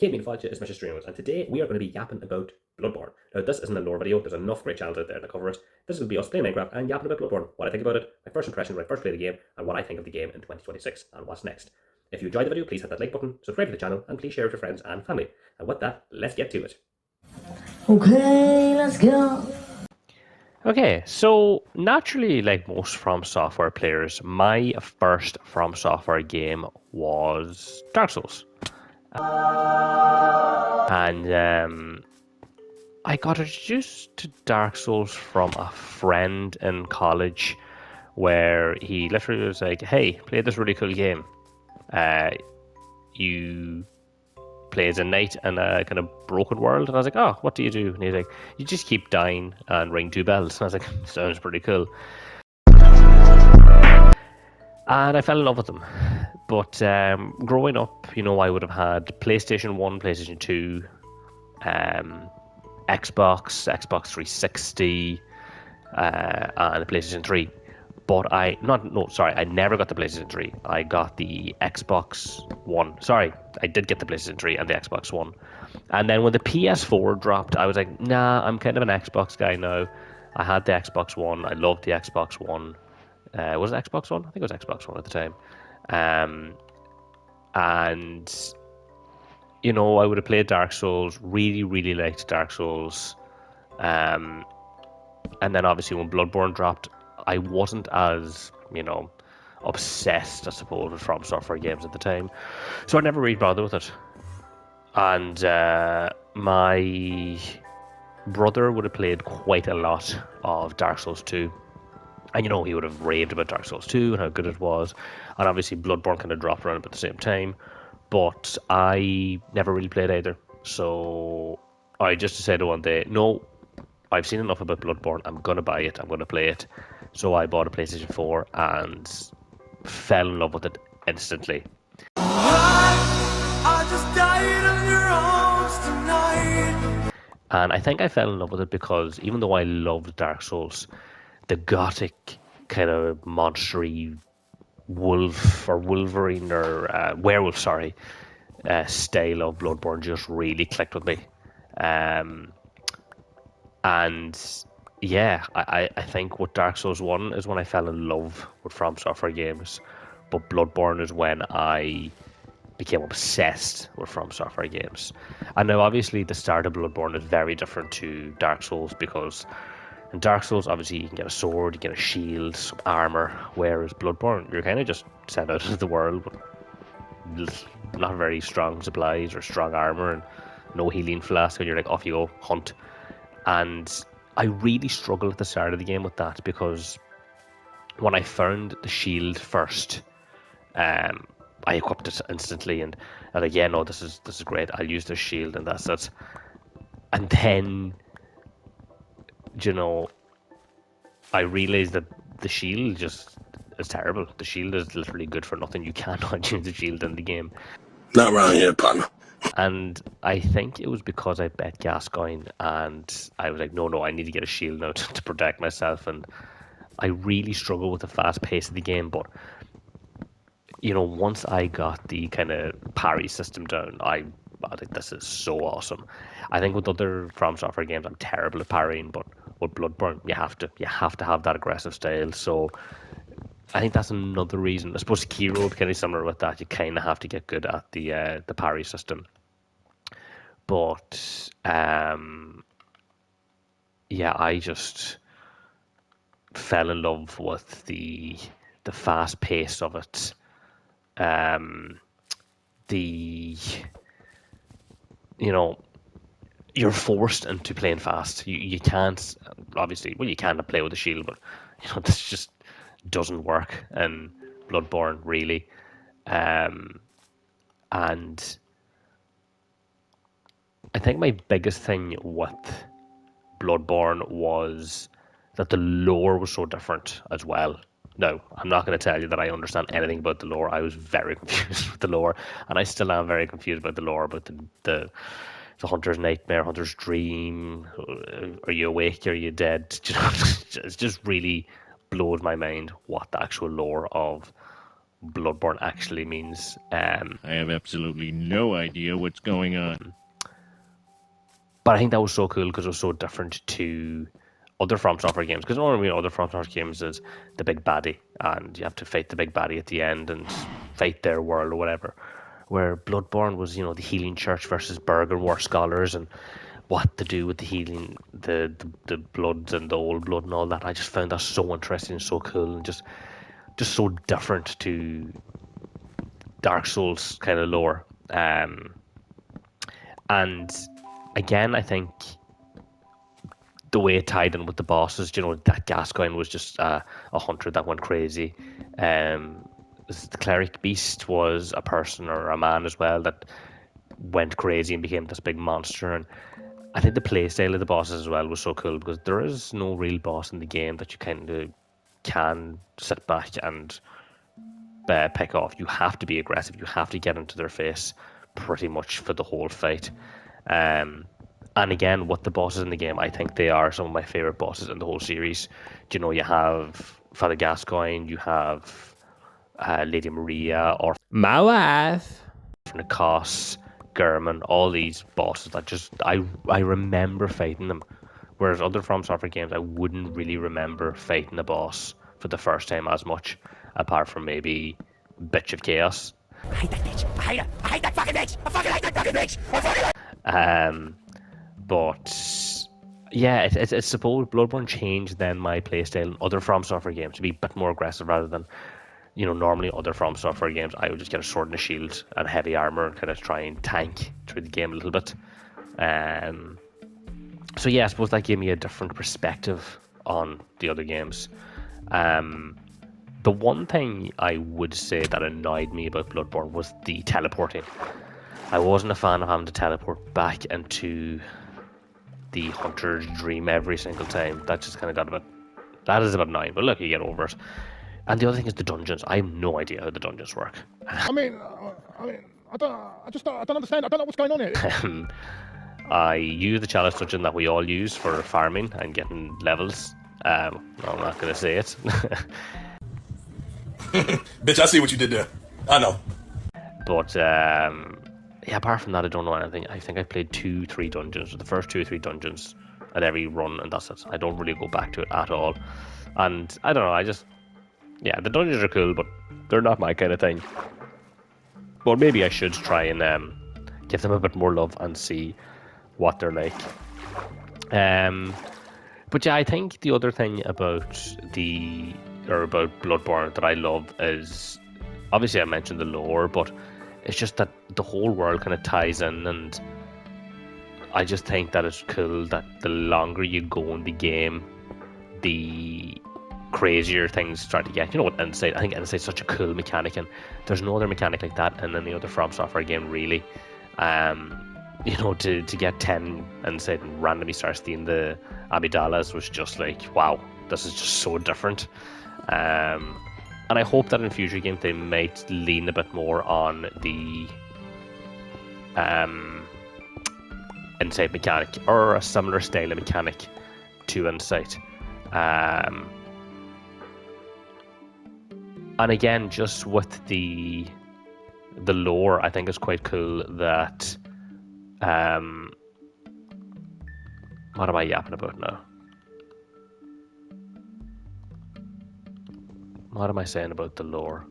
Kate Meanfalcha is Mr. StreamingWiz, and today we are going to be yapping about Bloodborne. Now, this isn't a lore video, there's enough great channels out there that cover it. This will be us playing Minecraft and yapping about Bloodborne, what I think about it, my first impressions when I first played the game, and what I think of the game in 2026, and what's next. If you enjoyed the video, please hit that like button, subscribe to the channel, and please share it with your friends and family. And with that, let's get to it. Okay, let's go. Okay, so naturally, like most From Software players, my first From Software game was Dark Souls. And I got introduced to Dark Souls from a friend in college where he literally was like, hey, play this really cool game. You play as a knight in a kind of broken world. And I was like, oh, what do you do? And he's like, you just keep dying and ring 2 bells. And I was like, sounds pretty cool. And I fell in love with them. But growing up, I would have had PlayStation 1, PlayStation 2, Xbox 360, and PlayStation 3. But I never got the PlayStation 3. I got the Xbox One. Sorry, I did get the PlayStation 3 and the Xbox One. And then when the PS4 dropped, I was like, nah, I'm kind of an Xbox guy now. I had the Xbox One. I loved the Xbox One. Was it Xbox One? I think it was Xbox One at the time. And, I would have played Dark Souls. Really, really liked Dark Souls. And then obviously when Bloodborne dropped, I wasn't as, obsessed, I suppose, with From Software games at the time. So I never really bothered with it. And my brother would have played quite a lot of Dark Souls 2. And, he would have raved about Dark Souls 2 and how good it was. And obviously Bloodborne kind of dropped around at the same time. But I never really played either. So I just decided one day, no, I've seen enough about Bloodborne. I'm going to buy it. I'm going to play it. So I bought a PlayStation 4 and fell in love with it instantly. I just died on your arms tonight. And I think I fell in love with it because even though I loved Dark Souls, the gothic kind of monstery wolf or wolverine or werewolf, style of Bloodborne just really clicked with me. And yeah, I think with Dark Souls 1 is when I fell in love with From Software games, but Bloodborne is when I became obsessed with From Software games. And now obviously the start of Bloodborne is very different to Dark Souls because in Dark Souls obviously you can get a sword, you get a shield, some armor, whereas Bloodborne you're kind of just sent out into the world with not very strong supplies or strong armor and no healing flask, and you're like off you go, hunt. And I really struggled at the start of the game with that because when I found the shield first, I equipped it instantly and I was like, yeah, no, this is great. I'll use this shield and that's it. And then, I realized that the shield just is terrible. The shield is literally good for nothing. You cannot use the shield in the game. Not around here, partner. And I think it was because I bet Gascoigne and I was like, no, I need to get a shield now to protect myself. And I really struggle with the fast pace of the game. But, once I got the kind of parry system down, I think this is so awesome. I think with other From Software games, I'm terrible at parrying, but with Bloodborne, you have to have that aggressive style. So I think that's another reason. I suppose Kiro would be kind of similar with that. You kind of have to get good at the parry system. But yeah, I just fell in love with the fast pace of it. You're forced into playing fast. You can't, obviously, well, you can play with a shield, but this just doesn't work in Bloodborne, really. And I think my biggest thing with Bloodborne was that the lore was so different as well. No, I'm not going to tell you that I understand anything about the lore. I was very confused with the lore, and I still am very confused about the lore, about the hunter's nightmare, hunter's dream. Are you awake? Are you dead? It's just really blows my mind what the actual lore of Bloodborne actually means. I have absolutely no idea what's going on. But I think that was so cool because it was so different to other From Software games. Because normally other From Software games is the big baddie, and you have to fight the big baddie at the end and fight their world or whatever. Where Bloodborne was, the healing church versus Burger War scholars and what to do with the healing, the bloods and the old blood and all that. I just found that so interesting and so cool and just so different to Dark Souls kind of lore. And again, I think the way it tied in with the bosses, that Gascoigne was just a hunter that went crazy. The cleric beast was a person or a man as well that went crazy and became this big monster. And I think the playstyle of the bosses as well was so cool because there is no real boss in the game that you kind of can sit back and pick off. You have to be aggressive. You have to get into their face pretty much for the whole fight. And again, with the bosses in the game, I think they are some of my favorite bosses in the whole series. You have Father Gascoigne, you have Lady Maria, or my wife, Nikos, German, all these bosses that just I remember fighting them. Whereas other From Software games, I wouldn't really remember fighting a boss for the first time as much, apart from maybe Bitch of Chaos. I hate that bitch. I hate that fucking bitch. I fucking hate that fucking bitch. But yeah, it's suppose Bloodborne changed then my playstyle in other From Software games to be a bit more aggressive rather than, normally other From Software games I would just get a sword and a shield and heavy armor and kind of try and tank through the game a little bit. So yeah, I suppose that gave me a different perspective on the other games. The one thing I would say that annoyed me about Bloodborne was the teleporting. I wasn't a fan of having to teleport back into the hunter's dream every single time. That just kind of got a bit... That is a bit annoying, but look, you get over it. And the other thing is the dungeons. I have no idea how the dungeons work. I don't understand. I don't know what's going on here. I use the chalice dungeon that we all use for farming and getting levels. I'm not going to say it. Bitch, I see what you did there. I know. But yeah, apart from that, I don't know anything. I think I played 2-3 dungeons, the first 2 or 3 dungeons at every run, and that's it. I don't really go back to it at all. And I don't know, the dungeons are cool, but they're not my kind of thing. But maybe I should try and give them a bit more love and see what they're like. But yeah, I think the other thing about Bloodborne that I love is, obviously I mentioned the lore, but it's just that the whole world kind of ties in, and I just think that it's cool that the longer you go in the game, the crazier things start to get. With Insight, I think Insight's such a cool mechanic, and there's no other mechanic like that in any other From Software game, really. To get 10 Insight and randomly start seeing the Amidalas was just like, wow, this is just so different. And I hope that in future games they might lean a bit more on the Insight mechanic, or a similar style of mechanic to Insight. And again, just with the lore, I think it's quite cool that what am I yapping about now? What am I saying about the lore?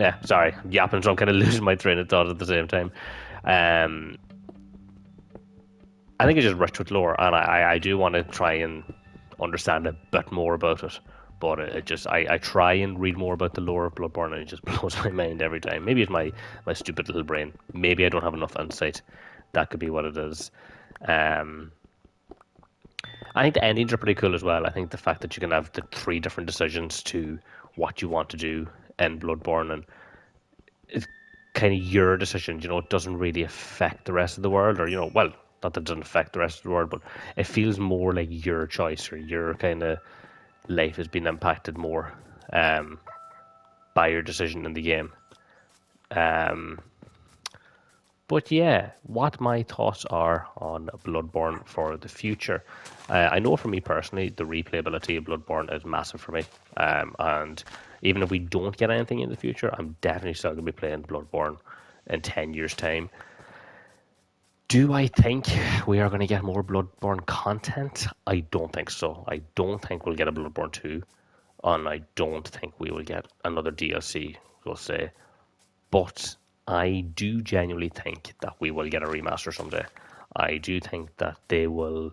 Yeah, sorry, I'm yapping, so I'm kind of losing my train of thought at the same time. I think it's just rich with lore, and I do want to try and understand a bit more about it. But I try and read more about the lore of Bloodborne, and it just blows my mind every time. Maybe it's my stupid little brain. Maybe I don't have enough insight. That could be what it is. I think the endings are pretty cool as well. I think the fact that you can have the 3 different decisions to what you want to do in Bloodborne, and it's kind of your decision. It doesn't really affect the rest of the world, or well, not that it doesn't affect the rest of the world, but it feels more like your choice, or your kind of life has been impacted more by your decision in the game. But yeah, what my thoughts are on Bloodborne for the future. I know for me personally, the replayability of Bloodborne is massive for me. And even if we don't get anything in the future, I'm definitely still going to be playing Bloodborne in 10 years' time. Do I think we are going to get more Bloodborne content? I don't think so. I don't think we'll get a Bloodborne 2. And I don't think we will get another DLC, we'll say. But I do genuinely think that we will get a remaster someday. I do think that they will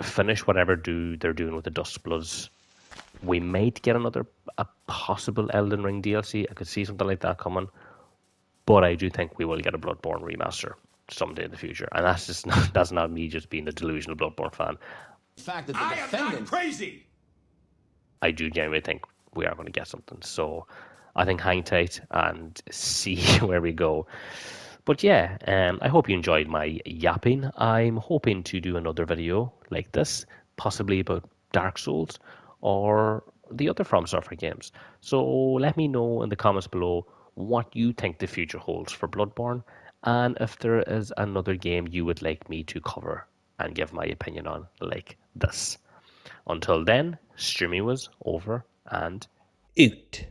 finish whatever they're doing with the Dustbloods. We might get a possible Elden Ring DLC. I could see something like that coming. But I do think we will get a Bloodborne remaster someday in the future. And that's not me just being a delusional Bloodborne fan. The fact that the defendant... am not crazy! I do genuinely think we are going to get something. So I think hang tight and see where we go. But yeah, I hope you enjoyed my yapping. I'm hoping to do another video like this, possibly about Dark Souls or the other From Software games. So let me know in the comments below what you think the future holds for Bloodborne, and if there is another game you would like me to cover and give my opinion on like this. Until then, StreamingWiz over and Oot.